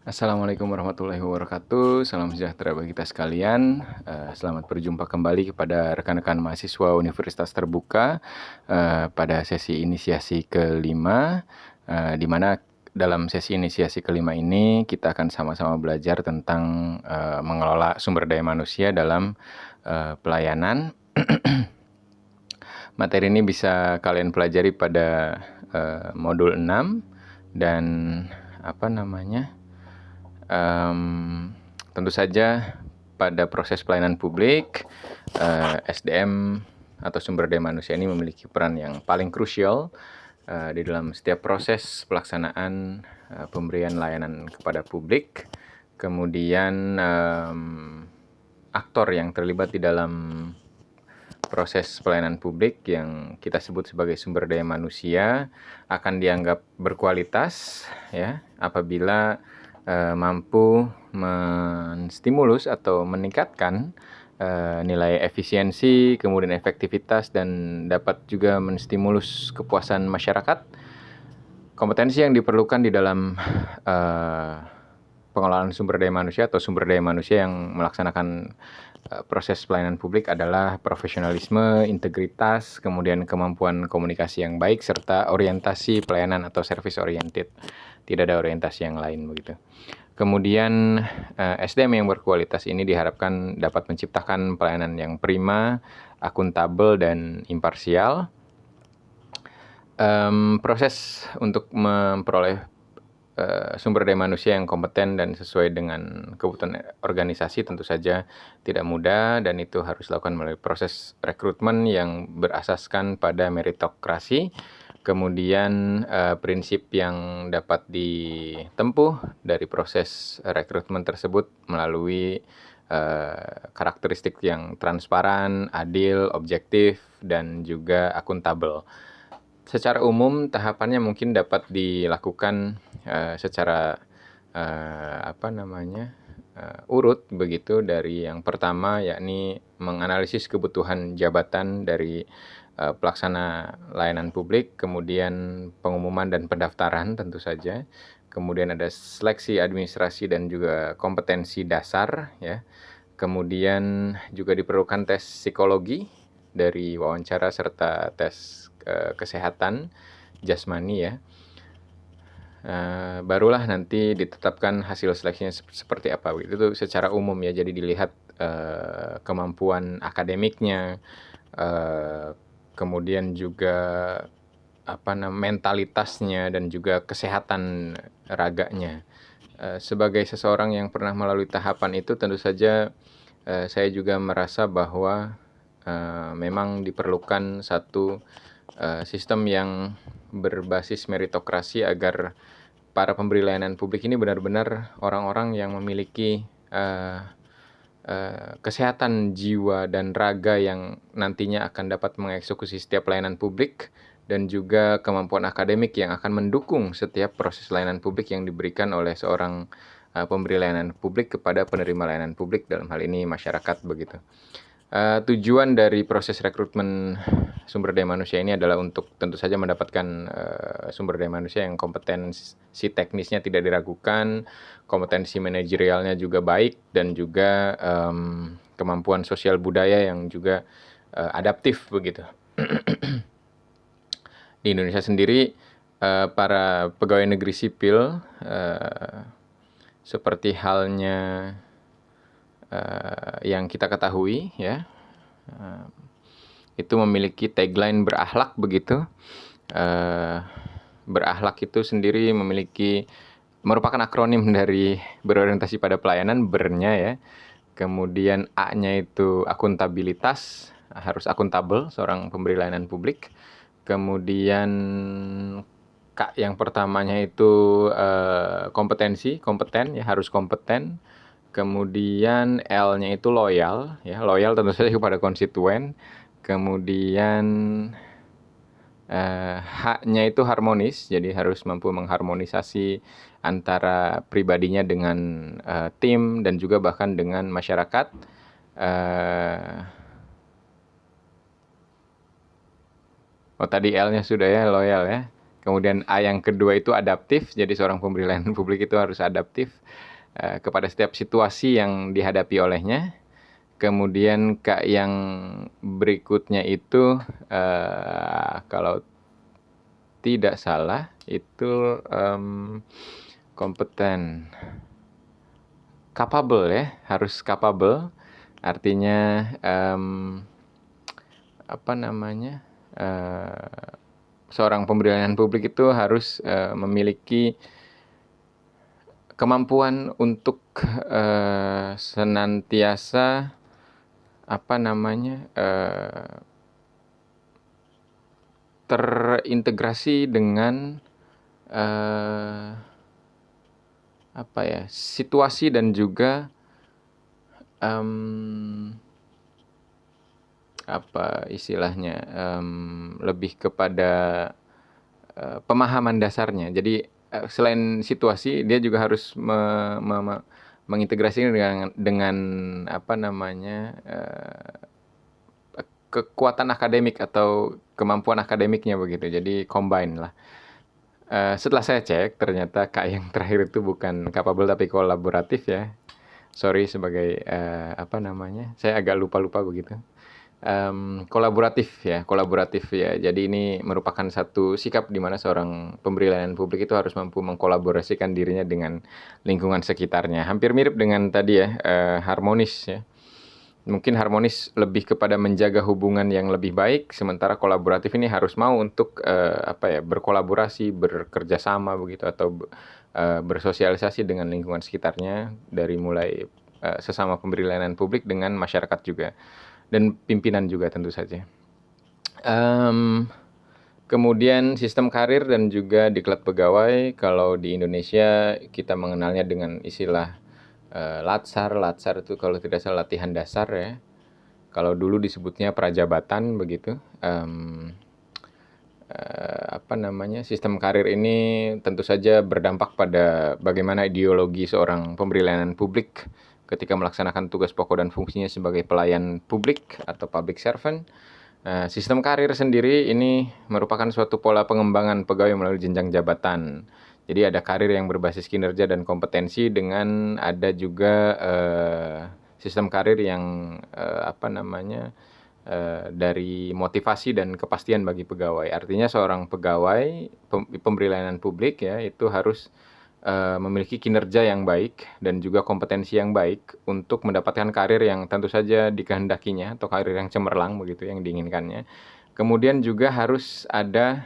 Assalamualaikum warahmatullahi wabarakatuh. Salam sejahtera bagi kita sekalian. Selamat berjumpa kembali kepada rekan-rekan mahasiswa Universitas Terbuka pada sesi inisiasi kelima, di mana dalam sesi inisiasi kelima ini kita akan sama-sama belajar tentang mengelola sumber daya manusia dalam pelayanan. Materi ini bisa kalian pelajari pada modul 6 dan tentu saja pada proses pelayanan publik, SDM atau sumber daya manusia ini memiliki peran yang paling krusial di dalam setiap proses pelaksanaan pemberian layanan kepada publik. Kemudian aktor yang terlibat di dalam proses pelayanan publik yang kita sebut sebagai sumber daya manusia akan dianggap berkualitas ya apabila mampu menstimulus atau meningkatkan nilai efisiensi, kemudian efektivitas, dan dapat juga menstimulus kepuasan masyarakat. Kompetensi yang diperlukan di dalam pengelolaan sumber daya manusia atau sumber daya manusia yang melaksanakan proses pelayanan publik adalah profesionalisme, integritas, kemudian kemampuan komunikasi yang baik, serta orientasi pelayanan atau service oriented. Tidak ada orientasi yang lain begitu. Kemudian SDM yang berkualitas ini diharapkan dapat menciptakan pelayanan yang prima, akuntabel, dan imparsial. Proses untuk memperoleh sumber daya manusia yang kompeten dan sesuai dengan kebutuhan organisasi tentu saja tidak mudah, dan itu harus dilakukan melalui proses rekrutmen yang berasaskan pada meritokrasi. Kemudian prinsip yang dapat ditempuh dari proses rekrutmen tersebut melalui karakteristik yang transparan, adil, objektif, dan juga akuntabel. Secara umum tahapannya mungkin dapat dilakukan secara urut begitu, dari yang pertama yakni menganalisis kebutuhan jabatan dari pelaksana layanan publik, kemudian pengumuman dan pendaftaran tentu saja, kemudian ada seleksi administrasi dan juga kompetensi dasar ya, kemudian juga diperlukan tes psikologi dari wawancara serta tes kesehatan jasmani ya. Barulah nanti ditetapkan hasil seleksinya seperti apa. Itu secara umum ya, jadi dilihat kemampuan akademiknya, kemudian juga mentalitasnya, dan juga kesehatan raganya. Sebagai seseorang yang pernah melalui tahapan itu, tentu saja saya juga merasa bahwa memang diperlukan satu sistem yang berbasis meritokrasi agar para pemberi layanan publik ini benar-benar orang-orang yang memiliki kesehatan jiwa dan raga yang nantinya akan dapat mengeksekusi setiap pelayanan publik, dan juga kemampuan akademik yang akan mendukung setiap proses layanan publik yang diberikan oleh seorang pemberi layanan publik kepada penerima layanan publik, dalam hal ini masyarakat begitu. Tujuan dari proses rekrutmen sumber daya manusia ini adalah untuk tentu saja mendapatkan sumber daya manusia yang kompetensi teknisnya tidak diragukan, kompetensi manajerialnya juga baik, dan juga kemampuan sosial budaya yang juga adaptif begitu. Di Indonesia sendiri para pegawai negeri sipil seperti halnya yang kita ketahui ya, itu memiliki tagline berakhlak begitu. Berakhlak itu sendiri merupakan akronim dari berorientasi pada pelayanan, ber-nya ya. Kemudian A-nya itu akuntabilitas, harus akuntabel seorang pemberi layanan publik. Kemudian K yang pertamanya itu kompetensi, kompeten ya, harus kompeten. Kemudian L-nya itu loyal ya, loyal tentu saja kepada konstituen. Kemudian H-nya itu harmonis, jadi harus mampu mengharmonisasi antara pribadinya dengan tim dan juga bahkan dengan masyarakat. Tadi L-nya sudah ya, loyal ya. Kemudian A yang kedua itu adaptif, jadi seorang pemberi layanan publik itu harus adaptif kepada setiap situasi yang dihadapi olehnya. Kemudian K yang berikutnya itu kalau tidak salah itu kompeten, capable ya, harus capable. Artinya seorang pemberi layanan publik itu harus memiliki kemampuan untuk senantiasa terintegrasi dengan situasi dan juga lebih kepada pemahaman dasarnya. Jadi selain situasi, dia juga harus mengintegrasikan dengan kekuatan akademik atau kemampuan akademiknya begitu. Jadi combine lah. Setelah saya cek, ternyata K yang terakhir itu bukan capable tapi kolaboratif ya. Sorry sebagai saya agak lupa begitu. Kolaboratif ya. Jadi ini merupakan satu sikap di mana seorang pemberi layanan publik itu harus mampu mengkolaborasikan dirinya dengan lingkungan sekitarnya. Hampir mirip dengan tadi ya, harmonis ya. Mungkin harmonis lebih kepada menjaga hubungan yang lebih baik, sementara kolaboratif ini harus mau untuk berkolaborasi, bekerja sama begitu, atau bersosialisasi dengan lingkungan sekitarnya, dari mulai sesama pemberi layanan publik dengan masyarakat juga, dan pimpinan juga tentu saja. Kemudian sistem karir dan juga diklat pegawai, kalau di Indonesia kita mengenalnya dengan istilah Latsar itu kalau tidak salah latihan dasar ya. Kalau dulu disebutnya prajabatan begitu. Sistem karir ini tentu saja berdampak pada bagaimana ideologi seorang pemberi layanan publik ketika melaksanakan tugas pokok dan fungsinya sebagai pelayan publik atau public servant. Sistem karir sendiri ini merupakan suatu pola pengembangan pegawai melalui jenjang jabatan. Jadi ada karir yang berbasis kinerja dan kompetensi, dengan ada juga sistem karir yang dari motivasi dan kepastian bagi pegawai. Artinya seorang pegawai pemberi layanan publik ya itu harus memiliki kinerja yang baik dan juga kompetensi yang baik untuk mendapatkan karir yang tentu saja dikehendakinya, atau karir yang cemerlang begitu yang diinginkannya. Kemudian juga harus ada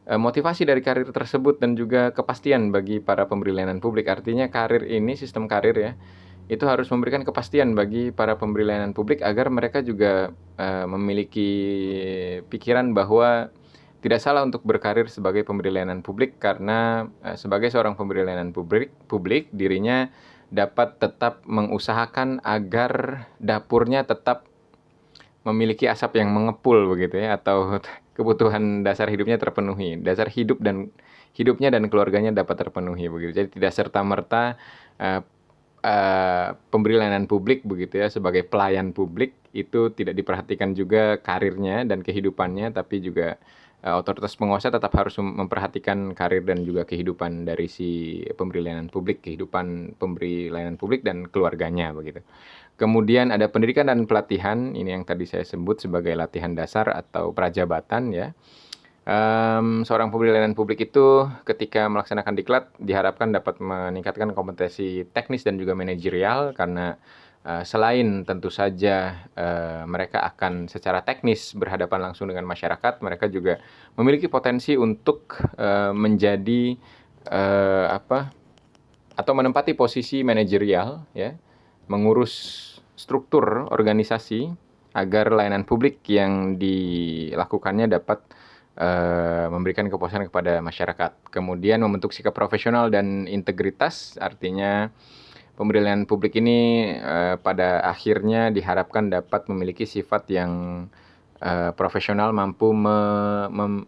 motivasi dari karir tersebut dan juga kepastian bagi para pemberi layanan publik. Artinya karir ini, sistem karir ya, itu harus memberikan kepastian bagi para pemberi layanan publik agar mereka juga memiliki pikiran bahwa tidak salah untuk berkarir sebagai pemberi layanan publik, karena sebagai seorang pemberi layanan publik dirinya dapat tetap mengusahakan agar dapurnya tetap memiliki asap yang mengepul begitu ya, atau kebutuhan dasar hidupnya terpenuhi, dasar hidupnya dan keluarganya dapat terpenuhi begitu. Jadi tidak serta-merta pemberi layanan publik begitu ya, sebagai pelayan publik itu tidak diperhatikan juga karirnya dan kehidupannya, tapi juga otoritas penguasa tetap harus memperhatikan karir dan juga kehidupan dari si pemberi layanan publik, kehidupan pemberi layanan publik dan keluarganya begitu. Kemudian ada pendidikan dan pelatihan, ini yang tadi saya sebut sebagai latihan dasar atau prajabatan ya. Seorang pemberi layanan publik itu ketika melaksanakan diklat diharapkan dapat meningkatkan kompetensi teknis dan juga manajerial, karena selain tentu saja mereka akan secara teknis berhadapan langsung dengan masyarakat, mereka juga memiliki potensi untuk menjadi atau menempati posisi manajerial ya, mengurus struktur organisasi agar layanan publik yang dilakukannya dapat memberikan kepuasan kepada masyarakat. Kemudian membentuk sikap profesional dan integritas, artinya pemberi layanan publik ini pada akhirnya diharapkan dapat memiliki sifat yang profesional, mampu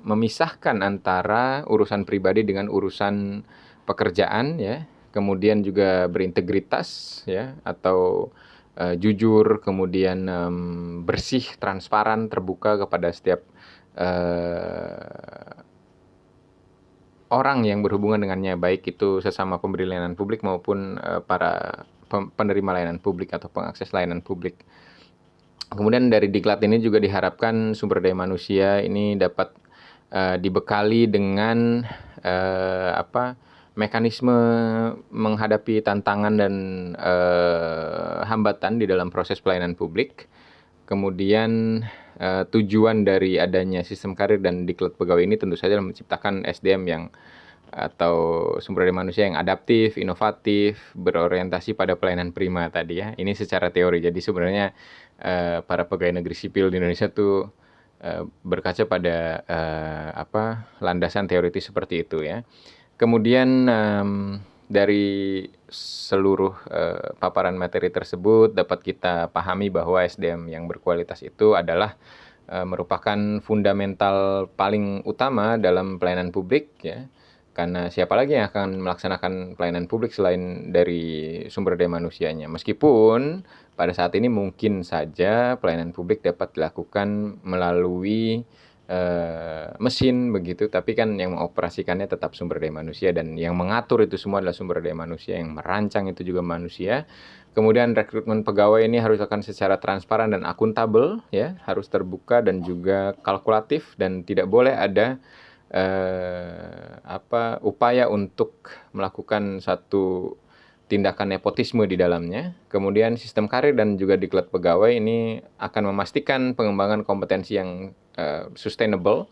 memisahkan antara urusan pribadi dengan urusan pekerjaan ya. Kemudian juga berintegritas ya, atau jujur, kemudian bersih, transparan, terbuka kepada setiap orang yang berhubungan dengannya, baik itu sesama pemberi layanan publik maupun, para penerima layanan publik atau pengakses layanan publik. Kemudian dari diklat ini juga diharapkan sumber daya manusia ini dapat, dibekali dengan, mekanisme menghadapi tantangan dan, hambatan di dalam proses pelayanan publik. Kemudian, tujuan dari adanya sistem karir dan diklat pegawai ini tentu saja menciptakan SDM yang atau sumber daya manusia yang adaptif, inovatif, berorientasi pada pelayanan prima tadi ya. Ini secara teori. Jadi sebenarnya, para pegawai negeri sipil di Indonesia tuh, berkaca pada, landasan teoritis seperti itu ya. Kemudian, dari seluruh, paparan materi tersebut dapat kita pahami bahwa SDM yang berkualitas itu adalah, merupakan fundamental paling utama dalam pelayanan publik ya. Karena siapa lagi yang akan melaksanakan pelayanan publik selain dari sumber daya manusianya. Meskipun pada saat ini mungkin saja pelayanan publik dapat dilakukan melalui, mesin begitu, tapi kan yang mengoperasikannya tetap sumber daya manusia dan yang mengatur itu semua adalah sumber daya manusia, yang merancang itu juga manusia. Kemudian rekrutmen pegawai ini harus dilakukan secara transparan dan akuntabel ya, harus terbuka dan juga kalkulatif dan tidak boleh ada, upaya untuk melakukan satu tindakan nepotisme di dalamnya. Kemudian sistem karir dan juga diklat pegawai ini akan memastikan pengembangan kompetensi yang, sustainable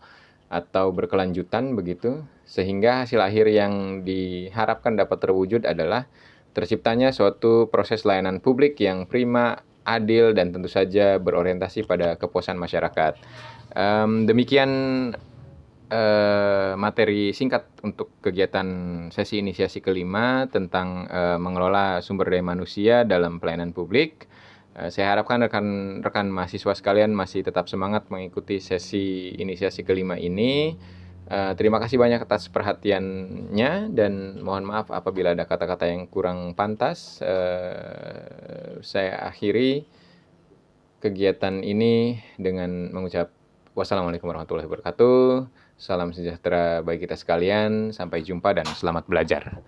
atau berkelanjutan begitu, sehingga hasil akhir yang diharapkan dapat terwujud adalah terciptanya suatu proses layanan publik yang prima, adil, dan tentu saja berorientasi pada kepuasan masyarakat. Demikian, materi singkat untuk kegiatan sesi inisiasi kelima tentang, mengelola sumber daya manusia dalam pelayanan publik. Saya harapkan rekan-rekan mahasiswa sekalian masih tetap semangat mengikuti sesi inisiasi kelima ini. Terima kasih banyak atas perhatiannya dan mohon maaf apabila ada kata-kata yang kurang pantas. Saya akhiri kegiatan ini dengan mengucap wassalamualaikum warahmatullahi wabarakatuh. Salam sejahtera bagi kita sekalian. Sampai jumpa dan selamat belajar.